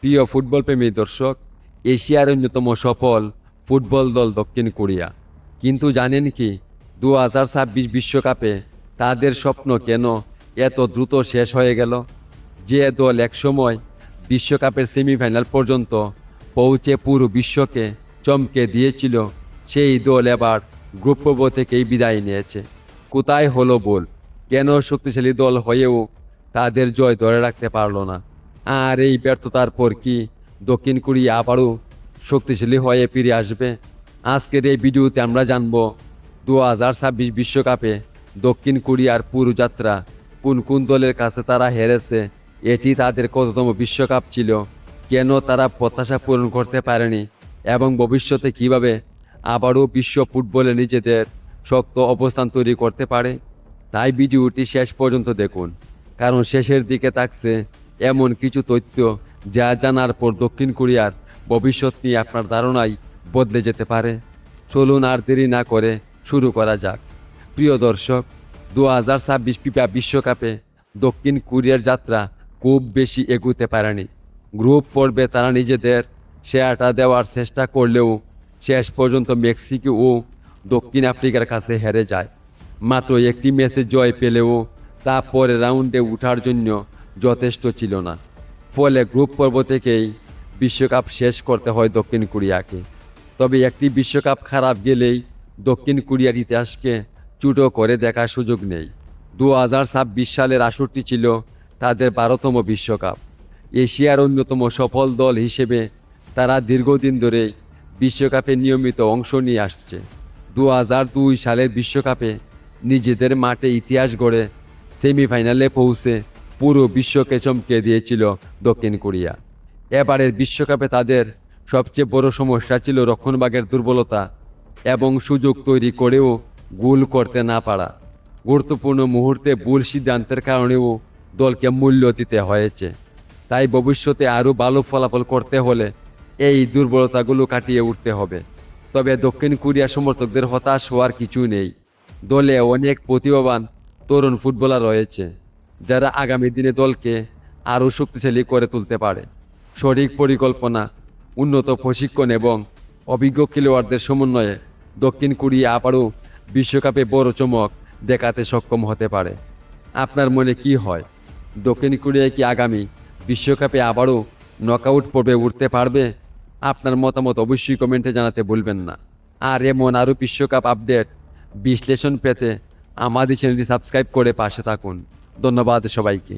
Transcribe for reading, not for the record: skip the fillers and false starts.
প্রিয় ফুটবল প্রেমী দর্শক, এশিয়ার অন্যতম সফল ফুটবল দল দক্ষিণ কোরিয়া। কিন্তু জানেন কি, 2026 বিশ্বকাপে তাদের স্বপ্ন কেন এত দ্রুত শেষ হয়ে গেল? যে দল একসময় বিশ্বকাপের সেমিফাইনাল পর্যন্ত পৌঁছে পুরো বিশ্বকে চমকে দিয়েছিল, সেই দল এবার গ্রুপ পর্ব থেকেই বিদায় নিয়েছে। কোথায় হলো ভুল? কেন শক্তিশালী দল হয়েও তাদের জয় ধরে রাখতে পারল না? আর এই ব্যর্থতার পর কি দক্ষিণ কোরিয়া আবারও শক্তিশালী হয়ে ফিরে আসবে? আজকের এই ভিডিওতে আমরা জানব 2026 বিশ্বকাপে দক্ষিণ কোরিয়ার পুরো যাত্রা, কোন কোন দলের কাছে তারা হেরেছে, এটি তাদের কততম বিশ্বকাপ ছিল, কেন তারা প্রত্যাশা পূরণ করতে পারেনি এবং ভবিষ্যতে কিভাবে আবারও বিশ্ব ফুটবলে নিজেদের শক্ত অবস্থান তৈরি করতে পারে। তাই ভিডিওটি শেষ পর্যন্ত দেখুন, কারণ শেষের দিকে থাকছে এমন কিছু তথ্য যা জানার পর দক্ষিণ কোরিয়ার ভবিষ্যৎ নিয়ে আপনার ধারণাই বদলে যেতে পারে। চলুন আর দেরি না করে শুরু করা যাক। প্রিয় দর্শক, 2026 ফিফা বিশ্বকাপে দক্ষিণ কোরিয়ার যাত্রা খুব বেশি এগুতে পারেনি। গ্রুপ পর্বে তারা নিজেদের সেরাটা দেওয়ার চেষ্টা করলেও শেষ পর্যন্ত মেক্সিকো ও দক্ষিণ আফ্রিকার কাছে হেরে যায়। মাত্র একটি ম্যাচে জয় পেলেও তা পরের রাউন্ডে ওঠার জন্য যথেষ্ট ছিল না। ফলে গ্রুপ পর্ব থেকেই বিশ্বকাপ শেষ করতে হয় দক্ষিণ কোরিয়াকে। তবে একটি বিশ্বকাপ খারাপ গেলেই দক্ষিণ কোরিয়ার ইতিহাসকে ছোট করে দেখার সুযোগ নেই। 2026 সালের আসরটি ছিল তাদের 12তম বিশ্বকাপ। এশিয়ার অন্যতম সফল দল হিসেবে তারা দীর্ঘদিন ধরে বিশ্বকাপে নিয়মিত অংশ নিয়ে আসছে। 2002 সালের বিশ্বকাপে নিজেদের মাঠে ইতিহাস গড়ে সেমিফাইনালে পৌঁছে পুরো বিশ্বকে চমকে দিয়েছিল দক্ষিণ কোরিয়া। এবারের বিশ্বকাপে তাদের সবচেয়ে বড় সমস্যা ছিল রক্ষণভাগের দুর্বলতা এবং সুযোগ তৈরি করেও গোল করতে না পারা। গুরুত্বপূর্ণ মুহূর্তে ভুল সিদ্ধান্তের কারণেও দলকে মূল্য দিতে হয়েছে। তাই ভবিষ্যতে আরও ভালো ফলাফল করতে হলে এই দুর্বলতাগুলো কাটিয়ে উঠতে হবে। তবে দক্ষিণ কোরিয়া সমর্থকদের হতাশ হওয়ার কিছু নেই। দলে অনেক প্রতিভাবান তরুণ ফুটবলার রয়েছে, যারা আগামী দিনে দলকে আরও শক্তিশালী করে তুলতে পারে। সঠিক পরিকল্পনা, উন্নত প্রশিক্ষণ এবং অভিজ্ঞ খেলোয়াড়দের সমন্বয়ে দক্ষিণ কোরিয়া আবারও বিশ্বকাপে বড় চমক দেখাতে সক্ষম হতে পারে। আপনার মনে কি হয়? দক্ষিণ কোরিয়া কি আগামী বিশ্বকাপে আবারও নকআউট পর্বে উঠতে পারবে? আপনার মতামত অবশ্যই কমেন্টে জানাতে ভুলবেন না। আর এমন আরও বিশ্বকাপ আপডেট বিশ্লেষণ পেতে আমাদের চ্যানেলটি সাবস্ক্রাইব করে পাশে থাকুন। ধন্যবাদ সবাইকে।